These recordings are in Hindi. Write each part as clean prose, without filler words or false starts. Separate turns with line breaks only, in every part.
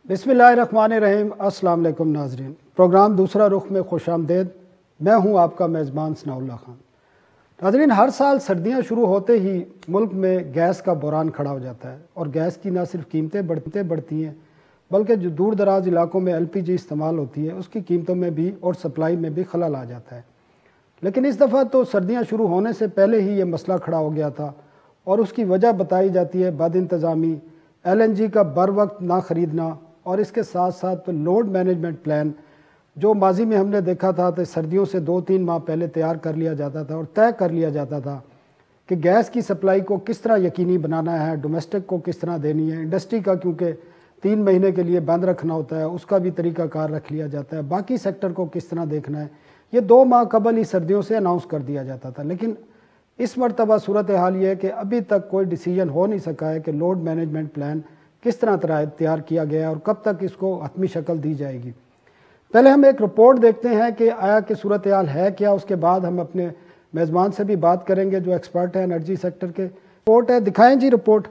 बिस्मिल्लाहिर्रहमानिर्रहीम। अस्सलाम वालेकुम नाज़रीन, प्रोग्राम दूसरा रुख में खुशामदीद। मैं हूं आपका मेज़बान सनाउल्लाह खान। नाज़रीन, हर साल सर्दियां शुरू होते ही मुल्क में गैस का बहरान खड़ा हो जाता है और गैस की न सिर्फ कीमतें बढ़ती हैं बल्कि जो दूर दराज इलाकों में LPG इस्तेमाल होती है उसकी कीमतों में भी और सप्लाई में भी खलल आ जाता है। लेकिन इस दफ़ा तो सर्दियाँ शुरू होने से पहले ही ये मसला खड़ा हो गया था और उसकी वजह बताई जाती है बद इंतज़ामी, LNG का बर वक्त ना ख़रीदना और इसके साथ साथ लोड मैनेजमेंट प्लान जो माजी में हमने देखा था तो सर्दियों से 2-3 माह पहले तैयार कर लिया जाता था और तय कर लिया जाता था कि गैस की सप्लाई को किस तरह यकीनी बनाना है, डोमेस्टिक को किस तरह देनी है, इंडस्ट्री का क्योंकि 3 महीने के लिए बंद रखना होता है उसका भी तरीक़ाकार रख लिया जाता है, बाकी सेक्टर को किस तरह देखना है, ये 2 माह कबल ही सर्दियों से अनाउंस कर दिया जाता था। लेकिन इस मरतबा सूरत हाल ये है कि अभी तक कोई डिसीजन हो नहीं सका है कि लोड मैनेजमेंट प्लान किस तरह तैयार किया गया है और कब तक इसको हतमी शक्ल दी जाएगी। पहले हम एक रिपोर्ट देखते हैं कि आया कि सूरत हाल है क्या, उसके बाद हम अपने मेज़बान से भी बात करेंगे जो एक्सपर्ट है एनर्जी सेक्टर के। रिपोर्ट है, दिखाएं जी रिपोर्ट।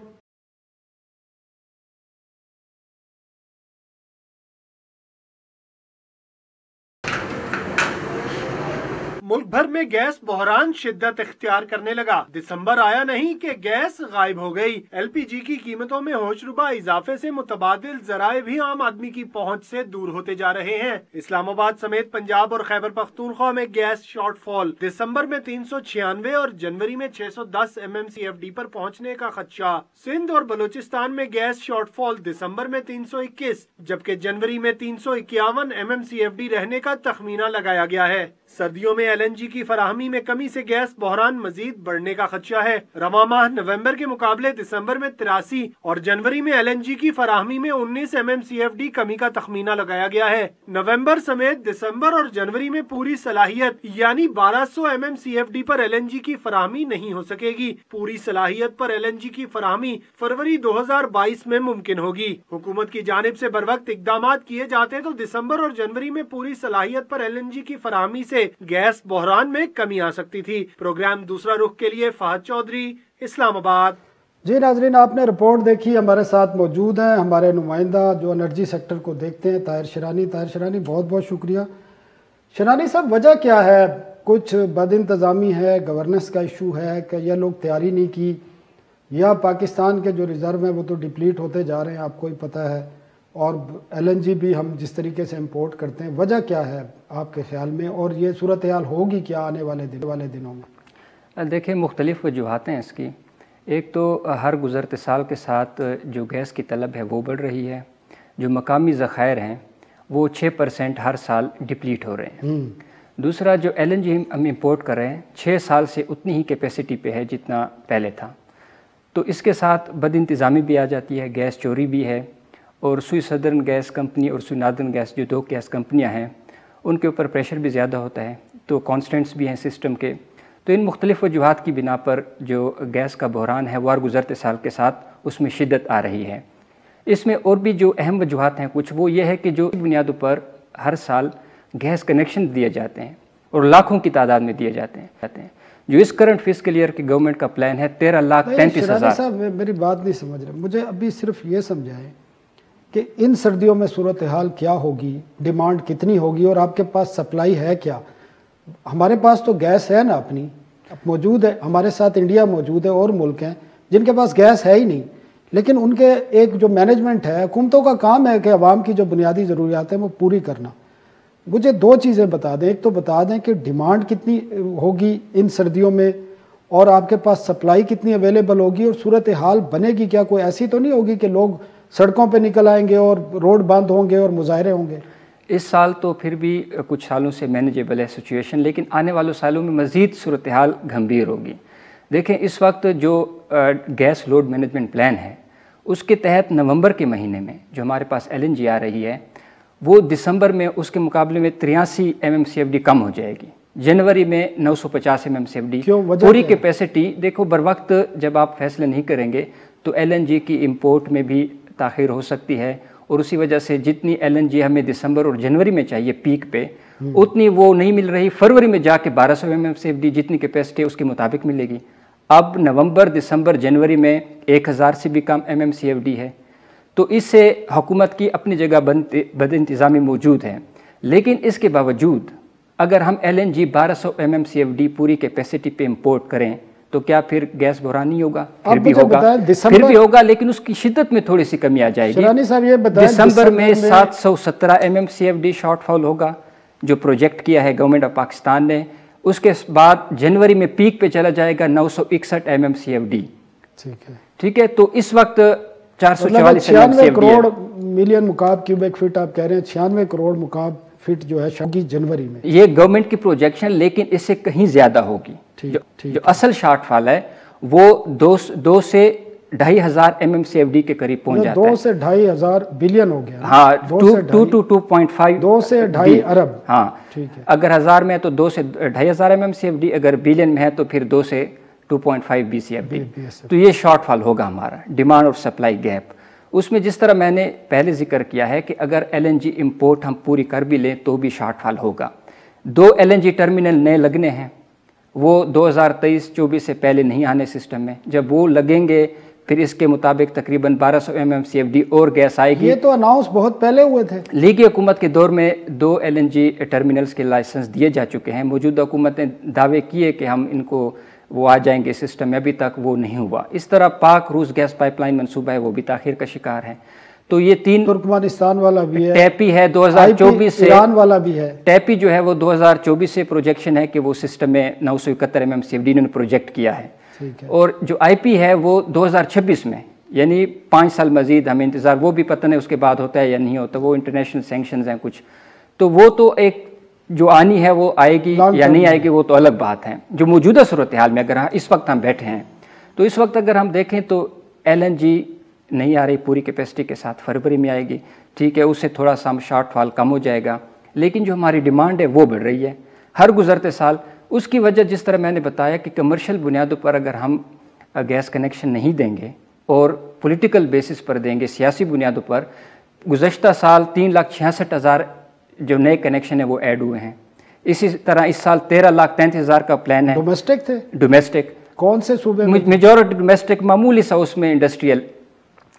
मुल्क भर में गैस बहरान शिद्दत इख्तियार करने लगा। दिसंबर आया नहीं कि गैस गायब हो गई। LPG की कीमतों में होशरुबा इजाफे से मुतबादिल जराए भी आम आदमी की पहुंच से दूर होते जा रहे हैं। इस्लामाबाद समेत पंजाब और खैबर पख्तूनख्वा में गैस शॉर्टफॉल। दिसंबर में 396 और जनवरी में 610 MMCFD पर पहुंचने का खदशा। सिंध और बलूचिस्तान में गैस शॉर्टफॉल दिसंबर में 321 जबकि जनवरी में 351 MMCFD रहने का तखमीना लगाया गया है। सर्दियों में LNG की फराहमी में कमी से गैस बहरान मजीद बढ़ने का खदशा है। रवा माह नवंबर के मुकाबले दिसंबर में 83 और जनवरी में LNG की फराहमी में 19 MMCFD कमी का तखमीना लगाया गया है। नवंबर समेत दिसंबर और जनवरी में पूरी सलाहियत यानी 1200 MMCFD पर LNG की फराहमी नहीं हो सकेगी। पूरी सलाहियत पर LNG की फराहमी फरवरी 2022 में मुमकिन होगी। हुकूमत की जानिब से बर वक्त इकदाम किए जाते तो दिसंबर और जनवरी में पूरी सलाहियत पर LNG की फराहमी से गैस बहरान में कमी आ सकती थी। प्रोग्राम दूसरा रुख के लिए फहद चौधरी, इस्लामाबाद।
जी नाजरीन, आपने रिपोर्ट देखी। हमारे साथ मौजूद हैं हमारे नुमाइंदा जो एनर्जी सेक्टर को देखते हैं, ताहिर शिरानी। ताहिर शिरानी, बहुत बहुत शुक्रिया। शिरानी साहब, वजह क्या है? कुछ बद इंतज़ामी है, गवर्नेंस का इशू है कि यह लोग तैयारी नहीं की, या पाकिस्तान के जो रिज़र्व हैं वो तो डिप्लीट होते जा रहे हैं, आपको ही पता है, और LNG भी हम जिस तरीके से इंपोर्ट करते हैं, वजह क्या है आपके ख्याल में, और ये सूरत हाल होगी क्या आने वाले दिनों में?
देखिए, मुख्तलिफ वजूहात हैं इसकी। एक तो हर गुज़रते साल के साथ जो गैस की तलब है वो बढ़ रही है, जो मकामी ज़ख़ायर हैं वो 6% हर साल डिप्लीट हो रहे हैं। दूसरा, जो LNG हम इंपोर्ट कर रहे हैं 6 साल से उतनी ही कैपेसिटी पे है जितना पहले था, तो इसके साथ बद इंतज़ामी भी आ जाती है, गैस चोरी भी है, और सुई सदर्न गैस कंपनी और सुई नार्दर्न गैस जो 2 गैस कंपनियां हैं उनके ऊपर प्रेशर भी ज़्यादा होता है, तो कॉन्स्टेंट्स भी हैं सिस्टम के। तो इन मुख्तलिफ़ वजूहात की बिना पर जो गैस का बहरान है वो हर गुज़रते साल के साथ उसमें शिद्दत आ रही है। इसमें और भी जो अहम वजूहात हैं कुछ, वो ये है कि जो बुनियादों पर हर साल गैस कनेक्शन दिए जाते हैं और लाखों की तादाद में दिए जाते हैं। जो इस करंट फिस्कल ईयर की गवर्नमेंट का प्लान है 13,33,000।
साहब, मेरी बात नहीं समझ रहे, मुझे अभी सिर्फ ये समझाएं कि इन सर्दियों में सूरत हाल क्या होगी, डिमांड कितनी होगी और आपके पास सप्लाई है क्या? हमारे पास तो गैस है ना, अपनी मौजूद है, हमारे साथ इंडिया मौजूद है और मुल्क हैं जिनके पास गैस है ही नहीं, लेकिन उनके एक जो मैनेजमेंट है, हुकूमतों का काम है कि अवाम की जो बुनियादी ज़रूरियात हैं वो पूरी करना। मुझे 2 चीज़ें बता दें, एक तो बता दें कि डिमांड कितनी होगी इन सर्दियों में और आपके पास सप्लाई कितनी अवेलेबल होगी, और सूरत हाल बनेगी क्या? कोई ऐसी तो नहीं होगी कि लोग सड़कों पे निकल आएंगे और रोड बंद होंगे और मुजाहरे होंगे?
इस साल तो फिर भी कुछ सालों से मैनेजेबल है सिचुएशन, लेकिन आने वाले सालों में मज़ीद सूरत हाल गंभीर होगी। देखें, इस वक्त जो गैस लोड मैनेजमेंट प्लान है उसके तहत नवंबर के महीने में जो हमारे पास LNG आ रही है वो दिसंबर में उसके मुकाबले में 83 MMCFD कम हो जाएगी। जनवरी में 950 MMCFD पूरी कैपेसिटी। देखो, बर वक्त जब आप फैसले नहीं करेंगे तो LNG की इम्पोर्ट में भी ताख़ीर हो सकती है, और उसी वजह से जितनी LNG हमें दिसंबर और जनवरी में चाहिए पीक पे, उतनी वो नहीं मिल रही। फरवरी में जाके 1200 MMCFD जितनी कैपेसिटी है उसके मुताबिक मिलेगी। अब नवंबर, दिसंबर, जनवरी में 1000 से भी कम MMCFD है। तो इससे हुकूमत की अपनी जगह बद-इंतज़ामी मौजूद है। लेकिन इसके बावजूद अगर हम LNG 1200 MMCFD पूरी कैपेसिटी पे इंपोर्ट करें तो क्या फिर गैस बहरान नहीं होगा? फिर भी होगा, लेकिन उसकी शिद्दत में थोड़ी सी कमी आ जाएगी।
साहब ये बताएं,
दिसंबर में 717 MMCFD शॉर्टफॉल होगा जो प्रोजेक्ट किया है गवर्नमेंट ऑफ पाकिस्तान ने। उसके बाद जनवरी में पीक पे चला जाएगा 961 MMCFD। ठीक है, तो इस वक्त 444
करोड़ मिलियन मुकाब क्यूबिक फीट आप कह रहे हैं, 96 करोड़ मुकाब फीट जो है शकी जनवरी में,
ये गवर्नमेंट की प्रोजेक्शन, लेकिन इससे कहीं ज्यादा होगी। जो असल शॉर्टफॉल है वो 2 से 2,500 MMCFD के करीब पहुंच जाता है।
2 से 2,500 बिलियन हो गया।
हाँ, 2 to 2.5,
2 से 2.5 अरब।
हाँ, ठीक है। अगर हजार में है तो 2 से 2,500 MMCFD, अगर बिलियन में है तो फिर 2 से 2.5 BCFD। तो ये शॉर्टफॉल होगा हमारा, डिमांड और सप्लाई गैप। उसमें जिस तरह मैंने पहले जिक्र किया है कि अगर LNG इंपोर्ट हम पूरी कर भी लें तो भी शॉर्टफॉल होगा। 2 LNG टर्मिनल नए लगने हैं, वो 2023-24 से पहले नहीं आने सिस्टम में। जब वो लगेंगे फिर इसके मुताबिक तकरीबन 1200 MMCFD और गैस आएगी।
ये तो अनाउंस बहुत पहले हुए थे।
लीगी हुकूमत के दौर में 2 LNG टर्मिनल्स के लाइसेंस दिए जा चुके हैं। मौजूदा हुकूमत ने दावे किए कि हम इनको वो आ जाएंगे सिस्टम में, अभी तक वो नहीं हुआ। इस तरह पाक रूस गैस पाइपलाइन मंसूबा है, वो भी ताखिर का शिकार है। तो ये 3
तुर्कमेनिस्तान वाला भी है,
टैपी है 2024 से,
ईरान वाला भी है।
टैपी जो है वो 2024 से प्रोजेक्शन है कि वो सिस्टम में 971 MMCFD ने प्रोजेक्ट किया है। और जो IP है वो 2026 में, यानी 5 साल मजीद हमें इंतज़ार। वो भी पता नहीं उसके बाद होता है या नहीं होता, वो इंटरनेशनल सैंक्शंस हैं कुछ। तो वो तो एक जो आनी है वो आएगी या नहीं आएगी वो तो अलग बात है। जो मौजूदा सूरत हाल में अगर इस वक्त हम बैठे हैं तो इस वक्त अगर हम देखें तो LNG नहीं आ रही पूरी कैपेसिटी के साथ, फरवरी में आएगी। ठीक है, उससे थोड़ा सा हम शॉर्टफॉल कम हो जाएगा, लेकिन जो हमारी डिमांड है वो बढ़ रही है हर गुजरते साल। उसकी वजह जिस तरह मैंने बताया कि कमर्शियल बुनियादों पर अगर हम गैस कनेक्शन नहीं देंगे और पॉलिटिकल बेसिस पर देंगे, सियासी बुनियादों पर, गुज़श्ता साल 3,66,000 जो नए कनेक्शन है वो ऐड हुए हैं। इसी तरह इस साल 13,33,000 का प्लान है।
डोमेस्टिक थे?
डोमेस्टिक।
कौन से सूबे में?
मेजॉरिटी डोमेस्टिक, मामूली सा उसमें इंडस्ट्रियल।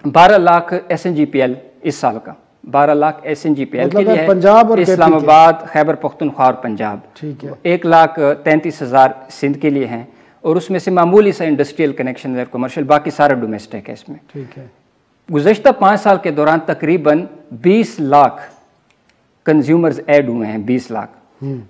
12 लाख SNGPL इस साल का, 12 लाख SNGPL मतलब के लिए
पंजाब और
इस्लामाबाद, खैबर पख्तूनख्वा और पंजाब।
ठीक है।
1,33,000 सिंध के लिए हैं और उसमें से मामूली सा इंडस्ट्रियल कनेक्शन है, कमर्शियल, बाकी सारा डोमेस्टिक है इसमें।
ठीक है।
गुज़श्ता 5 साल के दौरान तकरीबन 20 लाख कंज्यूमर्स ऐड हुए हैं, 20 लाख।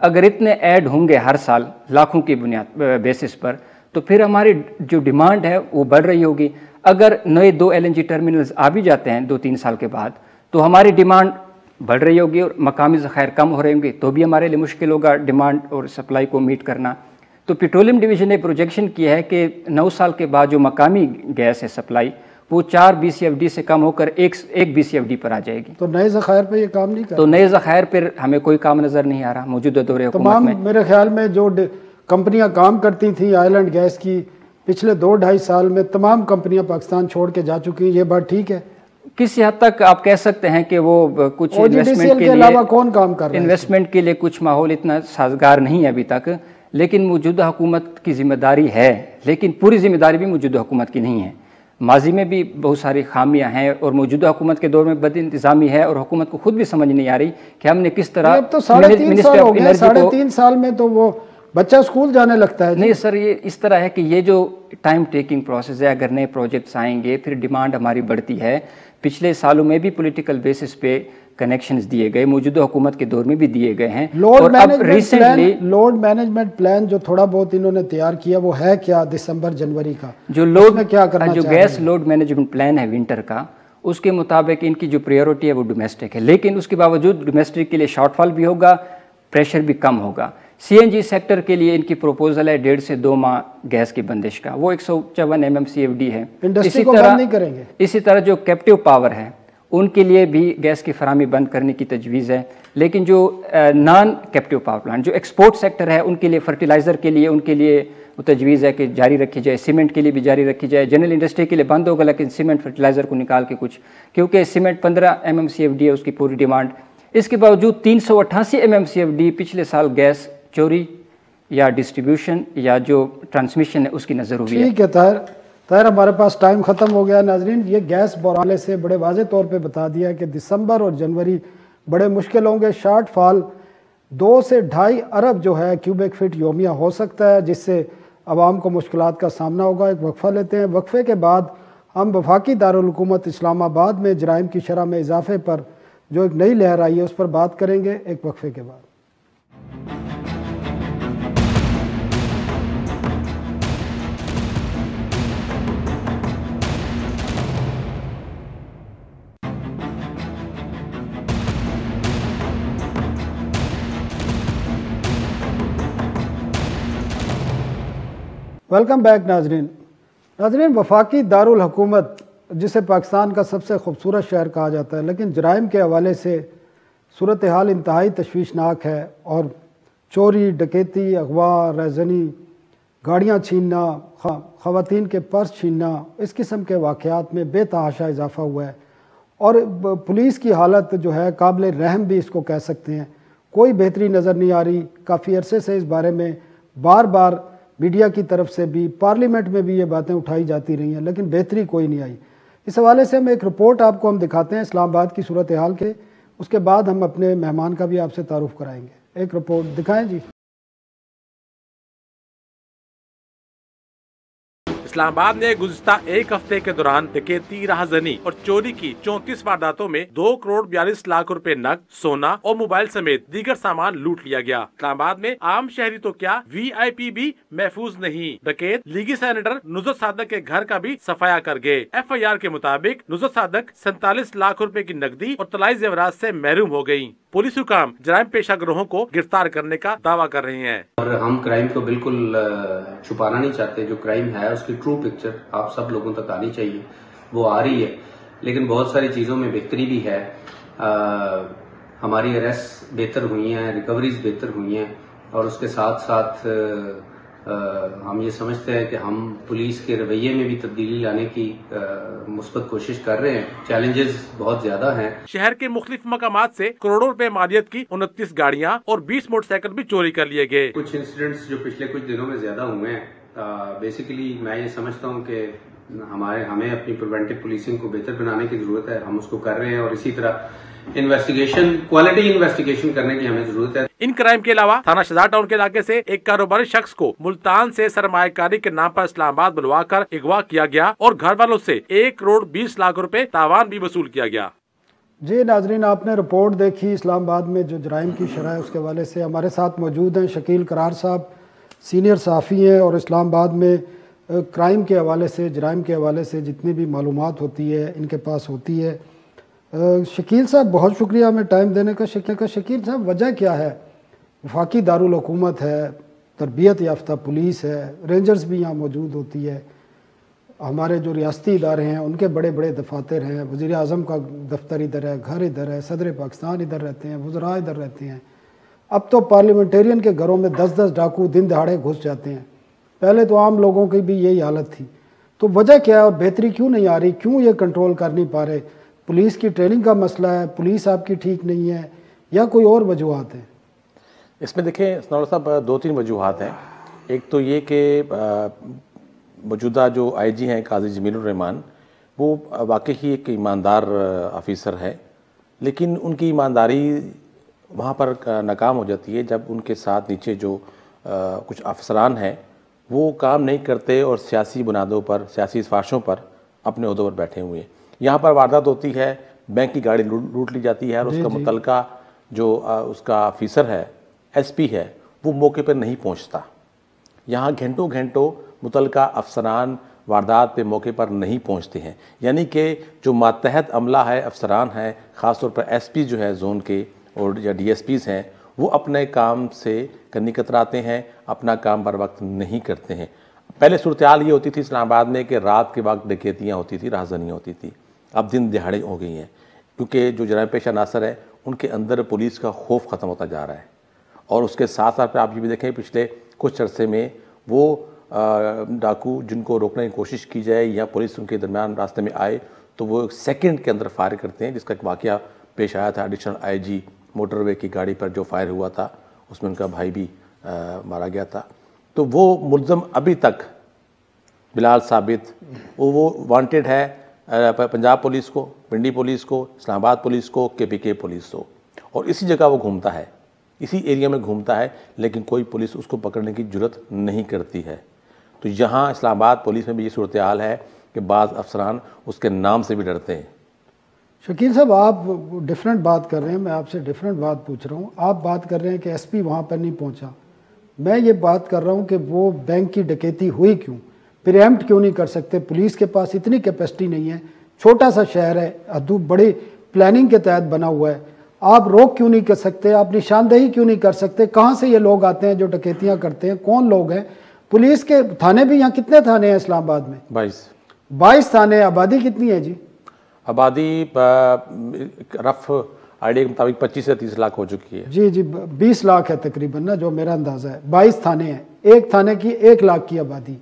अगर इतने ऐड होंगे हर साल लाखों की बुनियाद बेसिस पर, तो फिर हमारी जो डिमांड है वो बढ़ रही होगी। अगर नए 2 LNG टर्मिनल्स आ भी जाते हैं 2-3 साल के बाद, तो हमारी डिमांड बढ़ रही होगी और मकामी ज़खायर कम हो रहे होंगे, तो भी हमारे लिए मुश्किल होगा डिमांड और सप्लाई को मीट करना। तो पेट्रोलियम डिवीज़न ने प्रोजेक्शन किया है कि 9 साल के बाद जो मकामी गैस है सप्लाई, वो 4 BCFD से कम होकर 1 BCFD पर आ जाएगी।
तो नए ज़खायर पर ये काम नहीं कर,
तो नए ज़खायर पर हमें कोई काम नज़र नहीं आ रहा मौजूदा दौरे हुकूमत में।
मेरे ख्याल में जो कंपनियां काम करती थी आइलैंड गैस की, पिछले 2-2.5 साल में तमाम कंपनियां पाकिस्तान छोड़ के जा चुकी हैं। ये बात ठीक है?
किसी हद तक आप कह सकते हैं कि वो कुछ
इन्वेस्टमेंट के अलावा कौन काम कर रहा है?
इन्वेस्टमेंट के लिए कुछ माहौल इतना साजगार नहीं है अभी तक, लेकिन मौजूदा हुकूमत की जिम्मेदारी है, लेकिन पूरी जिम्मेदारी भी मौजूदा हुकूमत की नहीं है। माजी में भी बहुत सारी खामियां हैं और मौजूदा हुकूमत के दौर में बदइंतज़ामी है और हुकूमत को खुद भी समझ नहीं आ रही कि हमने किस तरह।
तो 3.5 साल हो गए, 3.5 साल में तो वो बच्चा स्कूल जाने लगता है।
नहीं सर, ये इस तरह है कि ये जो टाइम टेकिंग प्रोसेस है, अगर नए प्रोजेक्ट्स आएंगे फिर डिमांड हमारी बढ़ती है। पिछले सालों में भी पॉलिटिकल बेसिस पे कनेक्शंस दिए गए, मौजूदा हुकूमत के दौर में भी दिए गए हैं।
लोड मैनेजमेंट प्लान जो थोड़ा बहुत इन्होंने तैयार किया वो है क्या दिसंबर-जनवरी का? जो लोड में क्या करना
जो गैस लोड मैनेजमेंट प्लान है विंटर का, उसके मुताबिक इनकी जो प्रायोरिटी है वो डोमेस्टिक है, लेकिन उसके बावजूद डोमेस्टिक के लिए शॉर्टफॉल भी होगा, प्रेशर भी कम होगा। CNG सेक्टर के लिए इनकी प्रपोजल है 1.5 से 2 माह गैस की बंदिश का, वो 154 MMCFD है।
इसी तरह नहीं करेंगे।
इसी तरह जो कैप्टिव पावर है उनके लिए भी गैस की फरामी बंद करने की तजवीज़ है, लेकिन जो नॉन कैप्टिव पावर प्लांट जो एक्सपोर्ट सेक्टर है उनके लिए, फर्टिलाइज़र के लिए उनके लिए तजवीज़ है कि जारी रखी जाए, सीमेंट के लिए भी जारी रखी जाए। जनरल इंडस्ट्री के लिए बंद होगा, लेकिन सीमेंट फर्टिलाइज़र को निकाल के कुछ, क्योंकि सीमेंट 15 MMCFD है उसकी पूरी डिमांड। इसके बावजूद 388 MMCFD पिछले साल गैस चोरी या डिस्ट्रीब्यूशन या जो ट्रांसमिशन है उसकी नज़र हुई है।
ठीक है ताहिर, तैर हमारे पास टाइम ख़त्म हो गया नाजरीन। ये गैस बहरान से बड़े वाज़े तौर पे बता दिया कि दिसंबर और जनवरी बड़े मुश्किल होंगे। शॉर्ट फॉल 2 से 2.5 अरब जो है क्यूबिक फीट योमिया हो सकता है, जिससे आवाम को मुश्किलात का सामना होगा। एक वक्फ़ा लेते हैं, वक्फ़े के बाद हम वफाकी दारुल हुकूमत इस्लामाबाद में जराइम की शरह में इजाफे पर जो एक नई लहर आई है उस पर बात करेंगे एक वक्फ़े के बाद। वेलकम बैक नाजरीन। वफाकी दारुल हुकूमत जिसे पाकिस्तान का सबसे खूबसूरत शहर कहा जाता है, लेकिन जराइम के हवाले से सूरत हाल इंतहाई तशवीशनाक है और चोरी, डकैती, अगवा, रेजनी, गाड़ियाँ छीनना, ख़वातीन के पर्स छीनना, इस किस्म के वाक़यात में बेतहाशा इजाफ़ा हुआ है। और पुलिस की हालत जो है काबिल रहम भी इसको कह सकते हैं, कोई बेहतरी नज़र नहीं आ रही। काफ़ी अरसे से इस बारे में बार बार मीडिया की तरफ से भी, पार्लियामेंट में भी ये बातें उठाई जाती रही हैं, लेकिन बेहतरी कोई नहीं आई। इस हवाले से हम एक रिपोर्ट आपको हम दिखाते हैं इस्लामाबाद की सूरत हाल के, उसके बाद हम अपने मेहमान का भी आपसे तारुफ कराएंगे। एक रिपोर्ट दिखाएं जी।
इस्लामाबाद ने गुज़िश्ता एक हफ्ते के दौरान डकैती, राहज़नी और चोरी की 34 वारदातों में 2 करोड़ 42 लाख रुपए नकद, सोना और मोबाइल समेत दीगर सामान लूट लिया गया। इस्लामाबाद में आम शहरी तो क्या VIP भी महफूज नहीं। डकैत लीगी सेनेटर नुसरत सादक के घर का भी सफाया कर गए। FIR के मुताबिक नुसरत सादक 47 लाख रुपए की नकदी और तलाई जेवरात से महरूम हो गयी। पुलिस हुकाम जराइम पेशा गिरोहों को गिरफ्तार करने का दावा कर रहे हैं
और हम क्राइम को बिल्कुल छुपाना नहीं चाहते। जो क्राइम है उसकी ट्रू पिक्चर आप सब लोगों तक आनी चाहिए, वो आ रही है, लेकिन बहुत सारी चीज़ों में बेहतरी भी है। हमारी अरेस्ट बेहतर हुई हैं, रिकवरीज बेहतर हुई हैं और उसके साथ साथ हम ये समझते हैं कि हम पुलिस के रवैये में भी तब्दीली लाने की मुस्बत कोशिश कर रहे हैं। चैलेंजेस बहुत ज्यादा हैं।
शहर के मुख्तलिफ मकामात से करोड़ों रुपए मालियत की 29 गाड़ियां और 20 मोटरसाइकिल भी चोरी कर लिए गए।
कुछ इंसिडेंट्स जो पिछले कुछ दिनों में ज्यादा हुए हैं, बेसिकली मैं ये समझता हूँ कि हमें अपनी प्रिवेंटिव पुलिसिंग को बेहतर बनाने की जरूरत है। हम उसको कर रहे हैं और इसी तरह इन्वेस्टिगेशन, क्वालिटी इन्वेस्टिगेशन करने की हमें जरूरत है।
इन क्राइम के अलावा थाना शहजाद टाउन के इलाके से एक कारोबारी शख्स को मुल्तान से सरमायाकारी के नाम पर इस्लामाबाद बुलवाकर अगवा किया गया और घर वालों से 1 करोड़ 20 लाख रुपए तावान भी वसूल किया गया।
जी नाजरीन, आपने रिपोर्ट देखी इस्लामाबाद में जो जराइम की शरह है उसके हवाले से। हमारे साथ मौजूद हैं शकील करार साहब, सीनियर सहाफ़ी हैं और इस्लामाबाद में क्राइम के हवाले से, जराइम के हवाले से जितनी भी मालूमात होती है इनके पास होती है। शकील साहब बहुत शुक्रिया हमें टाइम देने का। शकील साहब, वजह क्या है? वफाकी दारुल हुकूमत है, तरबियत याफ्ता पुलिस है, रेंजर्स भी यहाँ मौजूद होती है, हमारे जो रियासती इदारे हैं उनके बड़े बड़े दफातर हैं, वज़ीर आज़म का दफ्तर इधर है, घर इधर है, सदर पाकिस्तान इधर रहते हैं, वज़रा इधर रहते हैं। अब तो पार्लियामेंटेरियन के घरों में 10-10 डाकू दिन दहाड़े घुस जाते हैं। पहले तो आम लोगों की भी यही हालत थी। तो वजह क्या है और बेहतरी क्यों नहीं आ रही? क्यों ये कंट्रोल कर नहीं पा रहे? पुलिस की ट्रेनिंग का मसला है, पुलिस आपकी ठीक नहीं है, या कोई और वजूहत है?
इसमें देखें सनाउल्लाह साहब, 2-3 वजूहत हैं। एक तो ये कि मौजूदा जो IG हैं काजी जमीलुर रहमान, वो वाकई ही एक ईमानदार ऑफिसर है, लेकिन उनकी ईमानदारी वहाँ पर नाकाम हो जाती है जब उनके साथ नीचे जो कुछ अफसरान हैं वो काम नहीं करते और सियासी बुनियादों पर, सियासी सिफारिशों पर अपने ओहदों पर बैठे हुए हैं। यहाँ पर वारदात होती है, बैंक की गाड़ी लूट ली जाती है और उसका मुतलका जो उसका ऑफिसर है, SP है, वो मौके पर नहीं पहुँचता। यहाँ घंटों घंटों मुतलका अफसरान वारदात पे मौके पर नहीं पहुँचते हैं। यानी कि जो मातहत अमला है, अफसरान हैं, ख़ासतौर पर SP जो है जोन के और या DSPs हैं, वो अपने काम से करनी कतराते हैं, अपना काम बर वक्त नहीं करते हैं। पहले सूरत हाल ये होती थी इस्लामाबाद में कि रात के वक्त डकैतियाँ होती थी, राहज़नियाँ होती थी। अब दिन दिहाड़े हो गई हैं, क्योंकि जो जराइम पेशा नासर है उनके अंदर पुलिस का खौफ ख़त्म होता जा रहा है। और उसके साथ साथ आप ये भी देखें, पिछले कुछ अरसे में वो डाकू जिनको रोकने की कोशिश की जाए या पुलिस उनके दरमियान रास्ते में आए तो वो 1 सेकंड के अंदर फायर करते हैं, जिसका एक वाक़या पेश आया था। एडिशनल IG मोटरवे की गाड़ी पर जो फायर हुआ था उसमें उनका भाई भी मारा गया था। तो वो मुल्ज़म अभी तक बिलाल साबित, वो वांटेड है पंजाब पुलिस को, पिंडी पुलिस को, इस्लामाबाद पुलिस को, KPK पुलिस को, और इसी जगह वो घूमता है, इसी एरिया में घूमता है, लेकिन कोई पुलिस उसको पकड़ने की जुर्रत नहीं करती है। तो यहाँ इस्लामाबाद पुलिस में भी ये सूरत हाल है कि बाज़ अफसरान उसके नाम से भी डरते हैं।
शकील साहब, आप डिफरेंट बात कर रहे हैं, मैं आपसे डिफरेंट बात पूछ रहा हूँ। आप बात कर रहे हैं कि SP वहाँ पर नहीं पहुँचा, मैं ये बात कर रहा हूँ कि वो बैंक की डकैती हुई क्यों, प्रिएम्प्ट क्यों नहीं कर सकते? पुलिस के पास इतनी कैपेसिटी नहीं है, छोटा सा शहर है, हदूद बड़ी प्लानिंग के तहत बना हुआ है, आप रोक क्यों नहीं कर सकते? आप निशानदेही क्यों नहीं कर सकते? कहाँ से ये लोग आते हैं जो डकैतियाँ करते हैं, कौन लोग हैं? पुलिस के थाने भी, यहाँ कितने थाने हैं इस्लामाबाद में? 22 थाने। आबादी कितनी है जी?
आबादी रफ आइडिया के मुताबिक 25 से 30 लाख हो चुकी है।
जी 20 लाख है तकरीबन ना, जो मेरा अंदाज़ा है। 22 थाने हैं, एक थाने की 1 लाख की आबादी।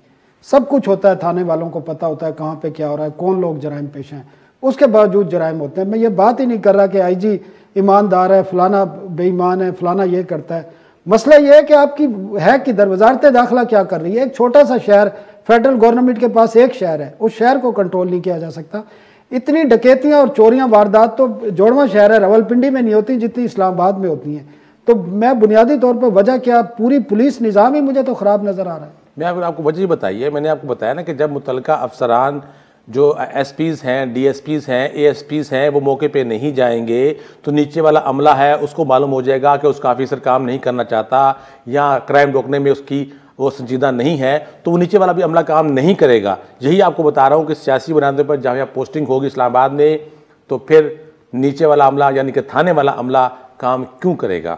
सब कुछ होता है, थाने वालों को पता होता है कहाँ पे क्या हो रहा है, कौन लोग जराइम पेश हैं, उसके बावजूद जराइम होते हैं। मैं ये बात ही नहीं कर रहा कि IG ईमानदार है, फलाना बेईमान है, फलाना ये करता है। मसला ये है कि आपकी है किधर, वजारत दाखिला क्या कर रही है? एक छोटा सा शहर, फेडरल गवर्नमेंट के पास एक शहर है, उस शहर को कंट्रोल नहीं किया जा सकता। इतनी डकैतियाँ और चोरियाँ वारदात तो जोड़वा शहर है, रावलपिंडी में नहीं होती जितनी इस्लामाबाद में होती हैं। तो मैं बुनियादी तौर पर वजह क्या, पूरी पुलिस निज़ाम ही मुझे तो ख़राब नज़र आ रहा है।
मैं आपको वजह बताइए, मैंने आपको बताया ना कि जब मुतलका अफसरान जो SPs हैं, DSPs हैं, ASPs हैं, वो मौके पे नहीं जाएंगे तो नीचे वाला अमला है उसको मालूम हो जाएगा कि उसका ऑफिसर काम नहीं करना चाहता या क्राइम रोकने में उसकी वो संजीदा नहीं है, तो वो नीचे वाला भी अमला काम नहीं करेगा। यही आपको बता रहा हूँ कि सियासी बुनियादों पर जहाँ पोस्टिंग होगी इस्लामाबाद में, तो फिर नीचे वाला अमला यानी कि थाने वाला अमला काम क्यों करेगा?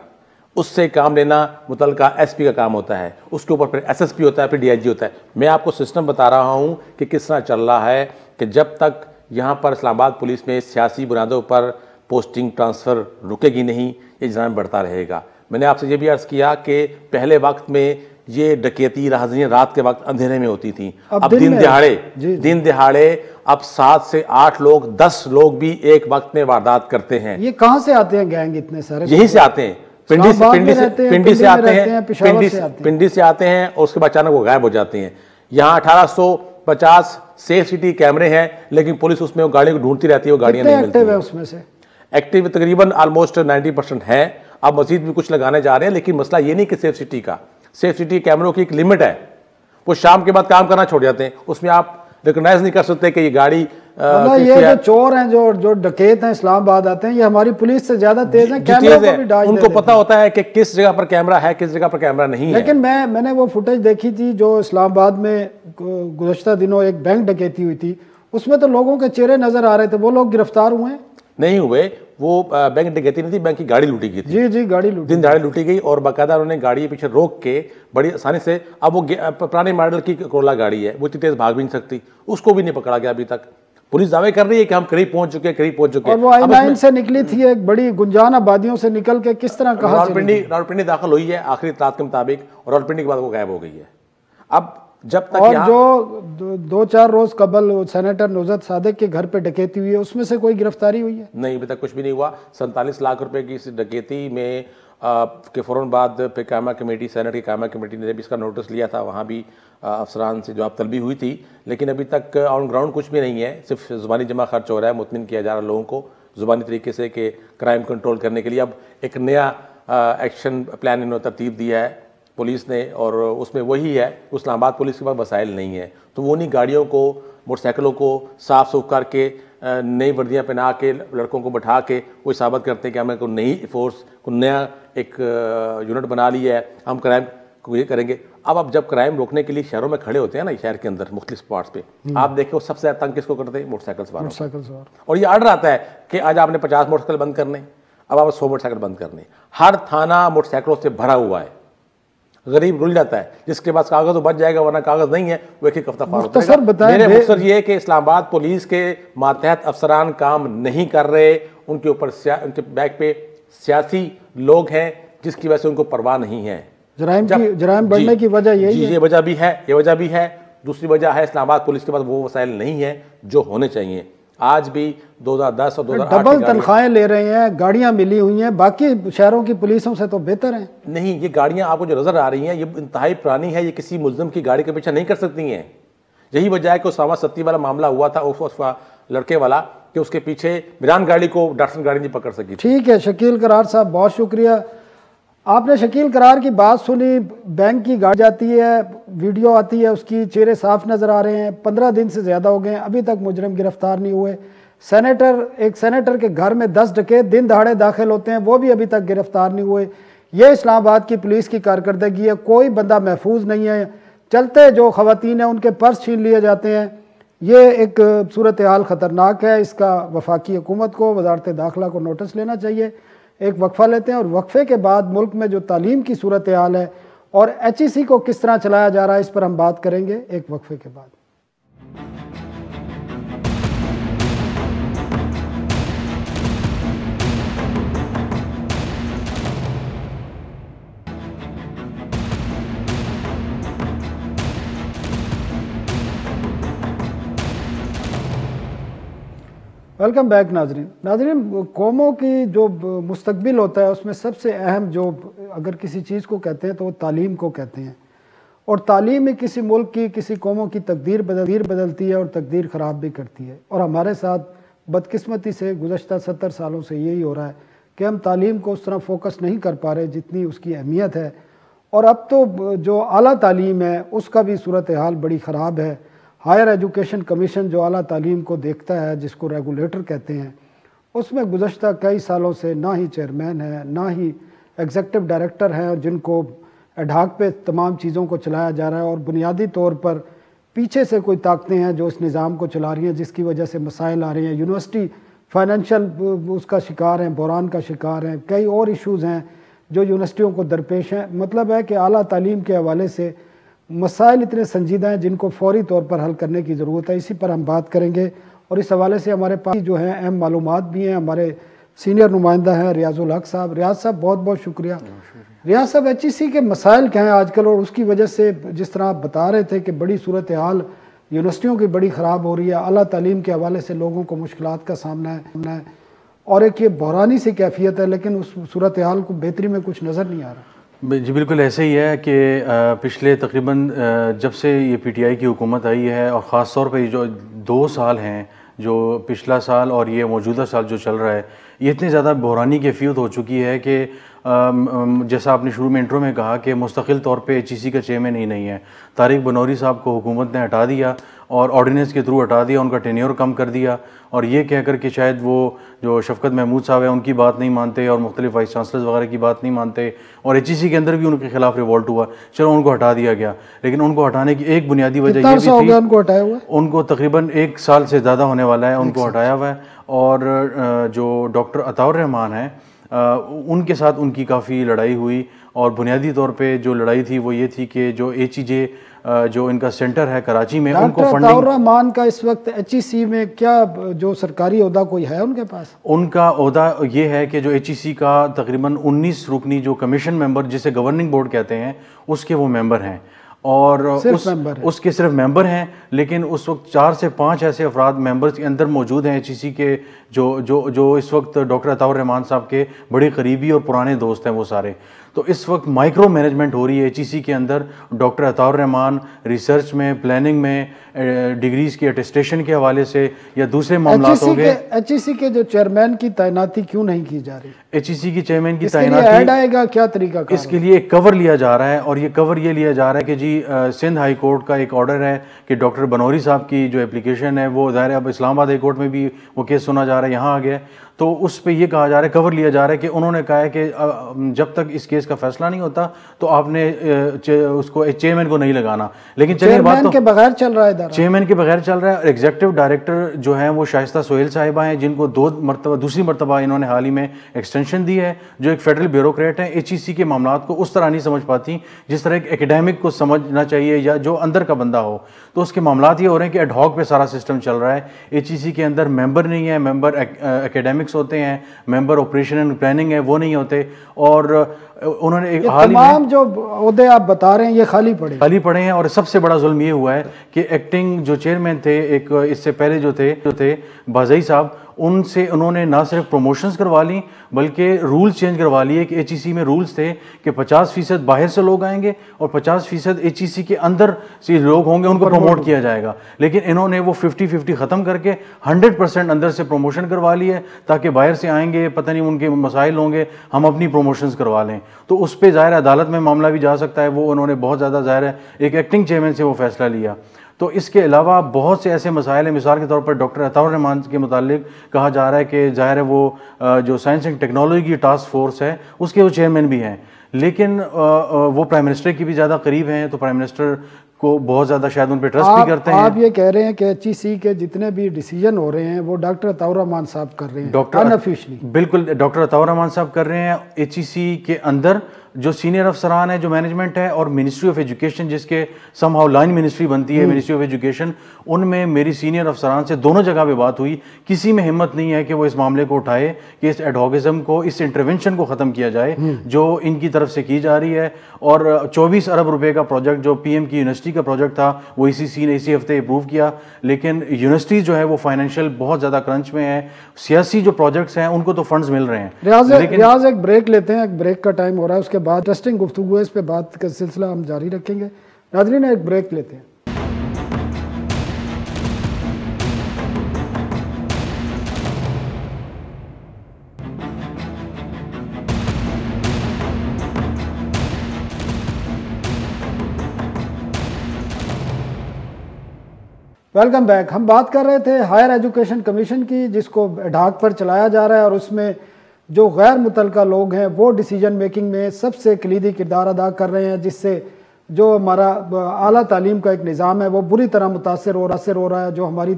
उससे काम लेना मुतलका SP का काम होता है, उसके ऊपर फिर SSP होता है, फिर DIG होता है। मैं आपको सिस्टम बता रहा हूँ कि किस तरह चल रहा है कि जब तक यहाँ पर इस्लामाबाद पुलिस में सियासी बुनियादों पर पोस्टिंग ट्रांसफ़र रुकेगी नहीं, ये निज़ाम बढ़ता रहेगा। मैंने आपसे ये भी अर्ज़ किया कि पहले वक्त में ये डकैती राहज़नियाँ रात के वक्त अंधेरे में होती थी, अब दिन दिहाड़े अब 7 से 8 लोग, 10 लोग भी एक वक्त में वारदात करते हैं।
ये कहाँ से आते हैं गैंग इतने सारे?
यही से आते हैं, पिंडी से आते हैं और उसके बाद अचानक वो गायब हो जाते हैं। यहाँ 1850 सेफ सिटी कैमरे हैं, लेकिन पुलिस उसमें वो गाड़ियों को ढूंढती रहती है, वो गाड़ियां नहीं मिलती हैं।
उसमें से
एक्टिव तकरीबन ऑलमोस्ट 90% है। अब मजीद भी कुछ लगाने जा रहे हैं, लेकिन मसला ये नहीं कि सेफ सिटी का, सेफ सिटी कैमरों की एक लिमिट है, वो शाम के बाद काम करना छोड़ जाते हैं, उसमें आप रिकॉग्नाइज नहीं कर सकते कि ये गाड़ी
ये जो चोर हैं, जो डकैत हैं इस्लामाबाद आते हैं, ये हमारी पुलिस से ज्यादा तेज हैं, कैमरा को भी डाल
उनको पता होता है कि किस जगह पर कैमरा है, किस जगह पर कैमरा नहीं है।
लेकिन मैंने वो फुटेज देखी थी जो इस्लामाबाद में गुज़श्ता दिनों एक बैंक डकैती हुई थी, उसमें तो लोगों के चेहरे नजर आ रहे थे। वो लोग गिरफ्तार हुए
नहीं हुए, वो बैंक डकैती नहीं थी, बैंक की गाड़ी लूटी गई थी।
जी गाड़ी लूटी,
दिन दहाड़े लूटी गई और बाकायदा उन्होंने गाड़ी के पीछे रोक के बड़ी आसानी से, अब वो पुराने मॉडल की कोरोला गाड़ी है, वो इतनी तेज भाग भी नहीं सकती, उसको भी नहीं पकड़ा गया अभी तक। पुलिस दावे कर रही है कि हम करीब पहुंच चुके हैं।
और वो I-9 से निकली थी, एक बड़ी गुंजान आबादियों से निकल के किस तरह कहा
रावलपिंडी दाखिल हुई है आखिरी इत्तलात के मुताबिक, और रावलपिंडी के बाद वो गायब हो गई है। अब जब तक
और जो 2-4 रोज कबल सेनेटर नुज़रत सादिक के घर पे डकैती हुई है, उसमें से कोई गिरफ्तारी हुई है?
नहीं, अभी तक कुछ भी नहीं हुआ। 47 लाख रुपए की इस डकैती में के फ़ौरन बाद पे कायमा कमेटी, सेनेट की कायमा कमेटी ने भी इसका नोटिस लिया था, वहाँ भी अफसरान से जवाब तलबी हुई थी, लेकिन अभी तक ऑन ग्राउंड कुछ भी नहीं है। सिर्फ ज़ुबानी जमा खर्च हो रहा है, मुतमिन किया जा रहा है लोगों को ज़ुबानी तरीके से कि क्राइम कंट्रोल करने के लिए अब एक नया एक्शन प्लान इन्होंने तरतीब दिया है पुलिस ने, और उसमें वही है, इस्लामाबाद पुलिस के पास वसाइल नहीं है, तो वो उन्हीं गाड़ियों को, मोटरसाइकिलों को साफ सुफ करके, नई वर्दियाँ पहना के, लड़कों को बैठा के वो साबित करते हैं कि हमें कोई नई फोर्स, कोई नया एक यूनिट बना लिया है, हम क्राइम को ये करेंगे। अब जब क्राइम रोकने के लिए शहरों में खड़े होते हैं ना, शहर के अंदर मुख्तलिफ स्पॉट्स पे, आप देखो सबसे ज़्यादा तंग किसको करते हैं? मोटरसाइकिल सवार। और ये आर्डर आता है कि आज आपने 50 मोटरसाइकिल बंद करने, अब आप 100 मोटरसाइकिल बंद करने। हर थाना मोटरसाइकिलों से भरा हुआ है, गरीब रुल जाता है, जिसके पास कागज तो बच जाएगा, वरना कागज नहीं है वो एक हफ्ता पार होता है। मेरे मकसद ये है कि इस्लामाबाद पुलिस के मातहत अफसरान काम नहीं कर रहे, उनके ऊपर उनके बैक पे सियासी लोग हैं जिसकी वजह से उनको परवाह नहीं है।
जराइम बढ़ने की वजह यही है।
ये वजह भी है। दूसरी वजह है इस्लामाबाद पुलिस के पास वो वसाइल नहीं है जो होने चाहिए। आज भी 2010 और 2008
डबल तनख्वाहें ले रहे हैं, गाड़ियां मिली हुई हैं, बाकी शहरों की पुलिसों से तो बेहतर हैं।
नहीं, ये गाड़ियां आपको जो नजर आ रही हैं ये इंतहाई पुरानी है, ये किसी मुल्ज़िम की गाड़ी के पीछे नहीं कर सकती हैं। यही वजह है कि उसामा सत्ती वाला मामला हुआ था उस लड़के वाला कि उसके पीछे मिरान गाड़ी को डाटसन गाड़ी नहीं पकड़ सकी।
ठीक है शकील करार साहब, बहुत शुक्रिया। आपने शकील करार की बात सुनी। बैंक की गाड़ी जाती है, वीडियो आती है, उसकी चेहरे साफ नज़र आ रहे हैं। 15 दिन से ज़्यादा हो गए हैं, अभी तक मुजरिम गिरफ्तार नहीं हुए। एक सेनेटर के घर में 10 डकैत दिन दहाड़े दाखिल होते हैं, वो भी अभी तक गिरफ्तार नहीं हुए। ये इस्लामाबाद की पुलिस की कारकर्दगी है। कोई बंदा महफूज नहीं है। चलते जो खवातीन हैं उनके पर्स छीन लिए जाते हैं। ये एक सूरत हाल ख़तरनाक है। इसका वफाकी हुकूमत को, वजारत दाखिला को नोटिस लेना चाहिए। एक वक्फा लेते हैं और वक्फे के बाद मुल्क में जो तालीम की सूरत हाल है और HEC को किस तरह चलाया जा रहा है, इस पर हम बात करेंगे एक वक्फे के बाद। वेलकम बैक नाजरीन, कौमों की जो मुस्तकबिल होता है उसमें सबसे अहम जो अगर किसी चीज़ को कहते हैं तो वो तालीम को कहते हैं। और तालीम ही किसी मुल्क की, किसी कौमों की तकदीर बदलती है और तकदीर ख़राब भी करती है। और हमारे साथ बदकिस्मती से गुज़श्ता 70 सालों से यही हो रहा है कि हम तालीम को उस तरह फोकस नहीं कर पा रहे जितनी उसकी अहमियत है। और अब तो जो आला तालीम है उसका भी सूरत हाल बड़ी ख़राब है। हायर एजुकेशन कमीशन जो आला तालीम को देखता है, जिसको रेगुलेटर कहते हैं, उसमें गुज़श्ता कई सालों से ना ही चेयरमैन है, ना ही एग्जेक्टिव डायरेक्टर हैं जिनको एडहाक पे तमाम चीज़ों को चलाया जा रहा है। और बुनियादी तौर पर पीछे से कोई ताकतें हैं जो इस निज़ाम को चला रही हैं, जिसकी वजह से मसाइल आ रहे हैं। यूनिवर्सिटी फाइनेंशियल उसका शिकार हैं, बहरान का शिकार हैं। कई और इशूज़ हैं जो यूनिवर्सिटियों को दरपेश हैं। मतलब है कि आला तालीम के हवाले से मसाइल इतने संजीदा हैं जिनको फौरी तौर पर हल करने की ज़रूरत है। इसी पर हम बात करेंगे और इस हवाले से हमारे पास जो हैं अहम मालूमात भी हैं। हमारे सीनियर नुमाइंदा हैं रियाजुल हक साहब। रियाज साहब बहुत बहुत शुक्रिया। रियाज साहब, HEC के मसाइल क्या हैं आजकल, और उसकी वजह से जिस तरह आप बता रहे थे कि बड़ी सूरत हाल यूनिवर्सिटियों की बड़ी ख़राब हो रही है, आला तालीम के हवाले से लोगों को मुश्किलात का सामना है, और एक ये बहरानी सी कैफियत है, लेकिन उस सूरत हाल को बेहतरी में कुछ नज़र नहीं आ रहा।
जी बिल्कुल ऐसे ही है कि पिछले तकरीबन जब से ये PTI की हुकूमत आई है, और ख़ास तौर पे जो 2 साल हैं, जो पिछला साल और ये मौजूदा साल जो चल रहा है, ये इतनी ज़्यादा बहरानी कैफियत हो चुकी है कि जैसा आपने शुरू में इंट्रो में कहा कि मुस्तकिल तौर पे HEC का चेयरमैन ही नहीं है। तारिक बनौरी साहब को हुकूमत ने हटा दिया और ऑर्डिनेंस के थ्रू हटा दिया, उनका टेन्योर कम कर दिया, और ये कहकर कि शायद वो जो शफकत महमूद साहब है उनकी बात नहीं मानते और मुख्तलिफ वाइस चांसलर्स वगैरह की बात नहीं मानते, और HEC के अंदर भी उनके खिलाफ रिवॉल्ट हुआ। चलो उनको हटा दिया गया, लेकिन उनको हटाने की एक बुनियादी वजह ये भी थी,
उनको हटाया हुआ,
उनको तकरीबन 1 साल से ज़्यादा होने वाला है उनको हटाया हुआ है। और जो डॉक्टर अताउर रहमान है उनके साथ उनकी काफ़ी लड़ाई हुई, और बुनियादी तौर पे जो लड़ाई थी वो ये थी कि जो HEJ जो इनका सेंटर है कराची में, उनको फंडिंग। अताउर
रहमान का इस वक्त HEC में क्या जो सरकारी ओहदा कोई है उनके पास? उनका
ओहदा ये है कि जो HEC का तकरीबन 19 रुकनी जो कमीशन मेंबर जिसे गवर्निंग बोर्ड कहते हैं उसके वो मेंबर हैं, और उसके सिर्फ मेंबर हैं। लेकिन उस वक्त 4 से 5 ऐसे अफराद मेंबर्स के अंदर मौजूद हैं HEC के जो इस वक्त डॉक्टर अताउर रहमान साहब के बड़े करीबी और पुराने दोस्त हैं वो सारे। तो इस वक्त माइक्रो मैनेजमेंट हो रही है HEC के अंदर। डॉक्टर अताउर रहमान रिसर्च में, प्लानिंग में, डिग्रीज की अटेस्टेशन के हवाले से या दूसरे मामला हो गए।
HEC के जो चेयरमैन की तैनाती क्यों नहीं की जा रही?
HEC की चेयरमैन की तैनाती
ऐड आएगा क्या तरीका?
इसके लिए एक कवर लिया जा रहा है, और ये कवर ये लिया जा रहा है कि जी सिंध हाई कोर्ट का एक ऑर्डर है कि डॉक्टर बनौरी साहब की जो एप्लीकेशन है वो ज़ाहिर है अब इस्लामाबाद हाई कोर्ट में भी वो केस सुना जा रहा है, यहाँ आ गया। तो उस पे ये कहा जा रहा है, कवर लिया जा रहा है कि उन्होंने कहा है कि जब तक इस केस का फैसला नहीं होता तो आपने उसको चेयरमैन को नहीं लगाना। लेकिन चलिए बात तो
के बगैर चल रहा है,
चेयरमैन के बगैर चल रहा है। एग्जीक्यूटिव डायरेक्टर जो है वो शाइस्ता सोहेल साहिबा हैं, जिनको दूसरी मरतबा इन्होंने हाल ही में एक्सटेंशन दी है, जो एक फेडरल ब्यूरोक्रेट हैं। HEC के मामलात को उस तरह नहीं समझ पाती जिस तरह एक एकेडमिक को समझना चाहिए या जो अंदर का बंदा हो। तो उसके मामलात ये हो रहे हैं कि एडहॉक पे सारा सिस्टम चल रहा है। HEC के अंदर मेंबर नहीं है, मेंबर एकेडमिक्स होते हैं, मेंबर ऑपरेशन एंड प्लानिंग है वो नहीं होते। और उन्होंने एक
तमाम जो ओहदे आप बता रहे हैं ये खाली पड़े
हैं। और सबसे बड़ा जुल्म ये हुआ है कि एक्टिंग जो चेयरमैन थे, एक इससे पहले जो थे बाजई साहब, उनसे उन्होंने ना सिर्फ प्रमोशंस करवा ली बल्कि रूल्स चेंज करवा लिए कि HEC में रूल्स थे कि 50% बाहर से लोग आएंगे और 50% HEC के अंदर से लोग होंगे, उनको प्रमोट किया जाएगा। लेकिन इन्होंने वो 50-50 ख़त्म करके 100% अंदर से प्रमोशन करवा ली है ताकि बाहर से आएंगे, पता नहीं उनके मसाइल होंगे, हम अपनी प्रमोशंस करवा लें। तो उस पर ज़ाहिर अदालत में मामला भी जा सकता है। वो उन्होंने बहुत ज़्यादा ज़ाहिर है एक एक्टिंग चेयरमैन से वो फैसला लिया। तो इसके अलावा बहुत से ऐसे मसाइल हैं। मिसाल के तौर पर डॉक्टर अताउर रहमान के मुतालिक कहा जा रहा है कि ज़ाहिर है वो जो साइंस एंड टेक्नोलॉजी की टास्क फोर्स है उसके वो चेयरमैन भी हैं, लेकिन वो प्राइम मिनिस्टर की भी ज़्यादा करीब हैं, तो प्राइम मिनिस्टर को बहुत ज़्यादा शायद उन पर ट्रस्ट भी करते हैं।
आप ये कह रहे हैं कि HEC के जितने भी डिसीजन हो रहे हैं वो डॉक्टर अताउर रहमान साहब कर रहे हैं,
डॉक्टर
अनऑफिशियली?
बिल्कुल, डॉक्टर अताउर रहमान साहब कर रहे हैं। HEC के अंदर जो सीनियर अफसरान है, जो मैनेजमेंट है, और मिनिस्ट्री ऑफ एजुकेशन जिसके समहाउ लाइन मिनिस्ट्री बनती है मिनिस्ट्री ऑफ एजुकेशन, उनमें मेरी सीनियर अफसरान से दोनों जगह पे बात हुई। किसी में हिम्मत नहीं है कि वो इस मामले को उठाए कि इस एडहॉकिज्म को, इस इंटरवेंशन को ख़त्म किया जाए जो इनकी तरफ से की जा रही है। और 24 अरब रुपए का प्रोजेक्ट जो PM की यूनिवर्सिटी का प्रोजेक्ट था वो ECC ने इसी हफ्ते अप्रूव किया, लेकिन यूनिवर्सिटी जो है वो फाइनेंशियल बहुत ज़्यादा क्रंच में है। सियासी जो प्रोजेक्ट्स हैं उनको तो फंड्स मिल रहे हैं।
रियाज एक ब्रेक लेते हैं, एक ब्रेक का टाइम हो रहा है, उसके बाद इंटरेस्टिंग गुफ्तगू है, इस पे बात का सिलसिला हम जारी रखेंगे। नाज़रीन एक ब्रेक लेते हैं। Welcome back. हम बात कर रहे थे हायर एजुकेशन कमीशन की, जिसको ढाक पर चलाया जा रहा है और उसमें जो गैर मुतलका लोग हैं वो डिसीजन मेकिंग में सबसे कलीदी किरदार अदा कर रहे हैं, जिससे जो हमारा आला तालीम का एक निज़ाम है वो बुरी तरह मुतासर हो रहा है। जो हमारी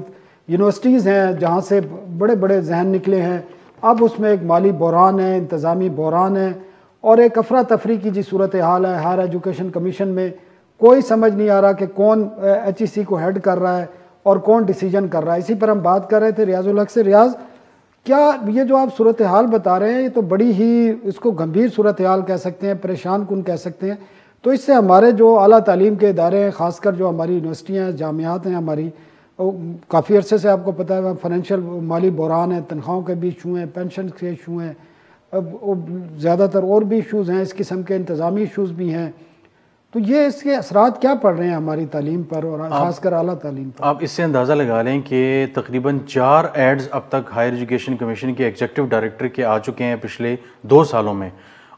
यूनिवर्सिटीज़ हैं जहाँ से बड़े बड़े जहन निकले हैं, अब उसमें एक माली बहरान है, इंतज़ामी बहरान है और एक अफरा तफरी की जी सूरत हाल है। हायर एजुकेशन कमीशन में कोई समझ नहीं आ रहा कि कौन HEC को हेड कर रहा है और कौन डिसीजन कर रहा है। इसी पर हम बात कर रहे थे रियाजुल हक से। रियाज, क्या ये जो आप सूरत हाल बता रहे हैं ये तो बड़ी ही, इसको गंभीर सूरत हाल कह सकते हैं, परेशान कुन कह सकते हैं। तो इससे हमारे जो आला तालीम के इदारे हैं, ख़ासकर जो हमारी यूनिवर्सिटियाँ हैं, जामियात हैं हमारी, काफ़ी अरसे से आपको पता है फाइनेंशियल माली बहरान है, तनख्वाहों के भी इशू हैं, पेंशन के इशू हैं, ज़्यादातर और भी इशूज़ हैं, इस किस्म के इंतज़ामी इशूज़ भी हैं। तो ये इसके असरात क्या पड़ रहे हैं हमारी तालीम पर और खासकर आला तालीम पर? आप
इससे अंदाज़ा लगा लें कि तकरीबन 4 एड्स अब तक हायर एजुकेशन कमीशन के एग्जीक्यूटिव डायरेक्टर के आ चुके हैं पिछले 2 सालों में,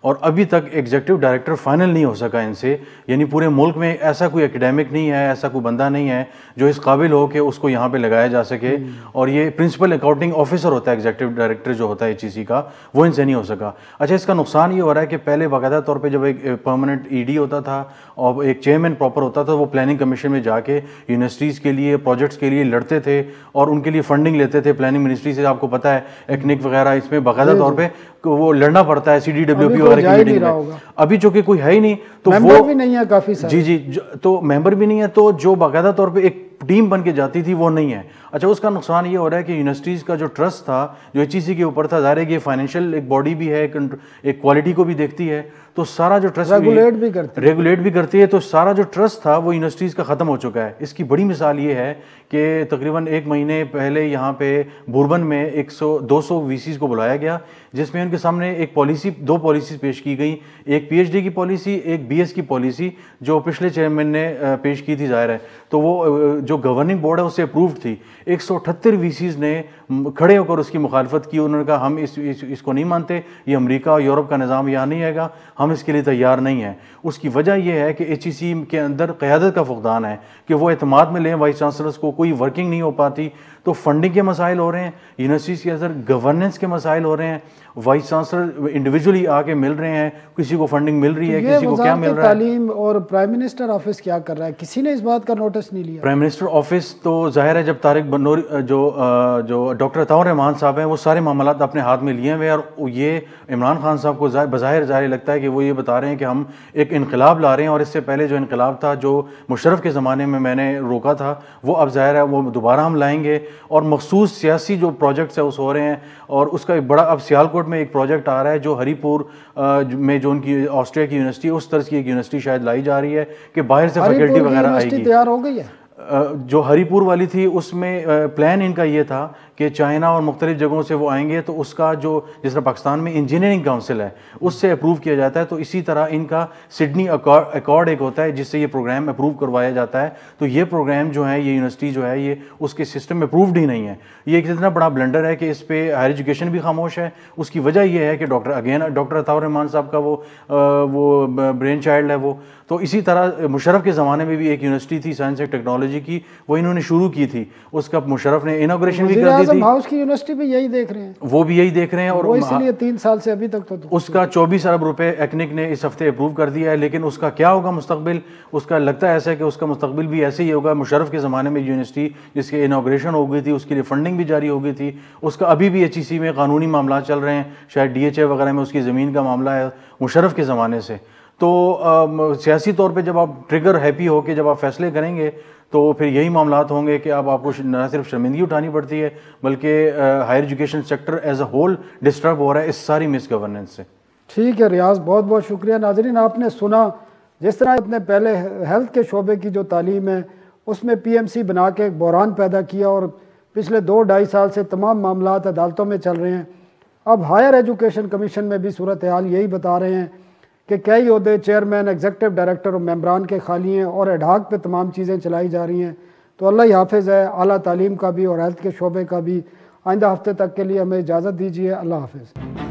और अभी तक एग्जीक्यूटिव डायरेक्टर फाइनल नहीं हो सका इनसे। यानी पूरे मुल्क में ऐसा कोई एकेडमिक नहीं है, ऐसा कोई बंदा नहीं है जो इस काबिल हो कि उसको यहाँ पे लगाया जा सके। और ये प्रिंसिपल अकाउंटिंग ऑफिसर होता है एग्जीक्यूटिव डायरेक्टर जो होता है HEC का, वो इनसे नहीं हो सका। अच्छा, इसका नुकसान ये हो रहा है कि पहले बाकायदा तौर पर जब एक परमानेंट ED होता था और एक चेयरमैन प्रॉपर होता था, वो प्लानिंग कमीशन में जाके यूनिवर्सिटीज़ के लिए, प्रोजेक्ट्स के लिए लड़ते थे और उनके लिए फंडिंग लेते थे प्लानिंग मिनिस्ट्री से। आपको पता है एक्निक वगैरह, इसमें बाकायदा तौर पर वो लड़ना पड़ता है CDWP वगैरह की मीटिंग में। अभी चूंकि कोई है ही नहीं तो
मेंबर भी नहीं है काफी सारे।
जी, तो मेंबर भी नहीं है, तो जो बाकायदा तौर पे एक टीम बन के जाती थी वो नहीं है। अच्छा, उसका नुकसान ये हो रहा है कि यूनिवर्सिटीज़ का जो ट्रस्ट था जो HEC के ऊपर था, ज़ाहिर है कि फाइनेंशियल एक बॉडी भी है, एक क्वालिटी को भी देखती है, तो सारा जो ट्रस्ट रेगुलेट भी करती है, तो सारा जो ट्रस्ट था वो यूनिवर्सिटीज़ का ख़त्म हो चुका है। इसकी बड़ी मिसाल ये है कि तकरीबन 1 महीने पहले यहाँ पे बुरबन में 200 VCs को बुलाया गया, जिसमें उनके सामने एक पॉलिसी, 2 पॉलिसीज़ पेश की गई, एक PhD की पॉलिसी, एक BS की पॉलिसी जो पिछले चेयरमैन ने पेश की थी। ज़ाहिर है तो वो जो गवर्निंग बोर्ड है उससे अप्रूव्ड थी। 178 VCs ने खड़े होकर उसकी मुखालफत की। उन्होंने कहा हम इसको नहीं मानते, ये अमेरिका और यूरोप का निज़ाम यहाँ नहीं आएगा, हम इसके लिए तैयार नहीं हैं। उसकी वजह यह है कि HEC के अंदर क़यादत का फुक़दान है कि वो एतमाद में लें वाइस चांसलर्स को, कोई वर्किंग नहीं हो पाती, तो फंडिंग के मसाइल हो रहे हैं, यूनिवर्सिटीज़ के अंदर गवर्नेंस के मसाइल हो रहे हैं, वाइस चांसलर इंडिविजुअली आके मिल रहे हैं, किसी को फंडिंग मिल रही है, किसी को क्या मिल रहा है।
तालीम और प्राइम मिनिस्टर ऑफिस क्या कर रहा है, किसी ने इस बात का नोटिस नहीं लिया।
प्राइम मिनिस्टर ऑफिस तो जाहिर है जब तारिक बनूरी जो डॉक्टर अताउर रहमान साहब हैं वो सारे मामलात अपने हाथ में लिए हुए, और ये इमरान खान साहब को बज़ाहिर ज़ाहिर लगता है कि वो ये बता रहे हैं कि हम एक इनकलाब ला रहे हैं, और इससे पहले जो इनकलाब था जो मुशर्रफ के ज़माने में मैंने रोका था, वो अब ज़ाहिर है वो दोबारा हम लाएंगे। और मखसूस सियासी जो प्रोजेक्ट्स है उस हो रहे हैं, और उसका एक बड़ा, अब सियालकोट में एक प्रोजेक्ट आ रहा है जो हरीपुर में जो उनकी ऑस्ट्रिया की यूनिवर्सिटी, उस तरह की एक यूनिवर्सिटी शायद लाई जा रही है कि बाहर से फैकल्टी वगैरह आएगी।
तैयार हो गई है
जो हरीपुर वाली थी उसमें प्लान इनका ये था कि चाइना और मुख्तलिफ जगहों से वो आएंगे तो उसका जो जिस तरह पाकिस्तान में इंजीनियरिंग काउंसिल है उससे अप्रूव किया जाता है, तो इसी तरह इनका सिडनी अकॉर्ड एक होता है जिससे ये प्रोग्राम अप्रूव करवाया जाता है। तो ये प्रोग्राम जो है, ये यूनिवर्सिटी जो है, ये उसके सिस्टम में अप्रूव्ड ही नहीं है। ये एक इतना बड़ा ब्लंडर है कि इस पे हायर एजुकेशन भी खामोश है। उसकी वजह यह है कि डॉक्टर अताउर रहमान साहब का वो ब्रेन चाइल्ड है वो। तो इसी तरह मुशर्रफ के ज़माने में भी एक यूनिवर्सिटी थी साइंस एंड टेक्नोलॉजी की, वो इन्होंने शुरू की थी, उसका मुशर्रफ ने इनॉग्रेशन भी कर दी थी।
हाउस की यूनिवर्सिटी भी यही देख रहे हैं,
वो भी यही देख रहे हैं, और
वो इसलिए 3 साल से अभी तक तो
उसका 24 अरब रुपए एक्निक ने इस हफ्ते अप्रूव कर दिया है। लेकिन उसका क्या होगा मुस्तकबिल, उसका लगता है ऐसा है कि उसका मुस्तकबिल भी ऐसे ही होगा। मुशर्रफ के ज़माने में यूनिवर्सिटी जिसकी इनॉग्रेशन हो गई थी, उसके लिए फंडिंग भी जारी हो गई थी, उसका अभी भी HEC में कानूनी मामला चल रहे हैं, शायद DHA वगैरह में उसकी ज़मीन का मामला है मुशर्रफ के ज़माने से। तो सियासी तौर पे जब आप ट्रिगर हैप्पी हो के जब आप फैसले करेंगे तो फिर यही मामलात होंगे कि अब आपको न सिर्फ शर्मिंदगी उठानी पड़ती है बल्कि higher education sector as a whole disturb हो रहा है इस सारी मिस गवर्नेंस से।
ठीक है रियाज, बहुत बहुत शुक्रिया। नाजरीन, आपने सुना जिस तरह अपने पहले हेल्थ के शोबे की जो तालीम है उसमें PMC बना के एक बहरान पैदा किया और पिछले 2-2.5 साल से तमाम मामलात अदालतों में चल रहे हैं। अब हायर एजुकेशन कमीशन में भी सूरत हाल यही बता रहे हैं कि कई ओहदे चेयरमैन, एग्जीक्यूटिव डायरेक्टर और मेंबरान के खाली हैं और एडहाक पे तमाम चीज़ें चलाई जा रही हैं। तो अल्लाह ही हाफिज़ है आला तालीम का भी और हेल्थ के शोबे का भी। आइंदा हफ्ते तक के लिए हमें इजाज़त दीजिए। अल्लाह हाफिज़।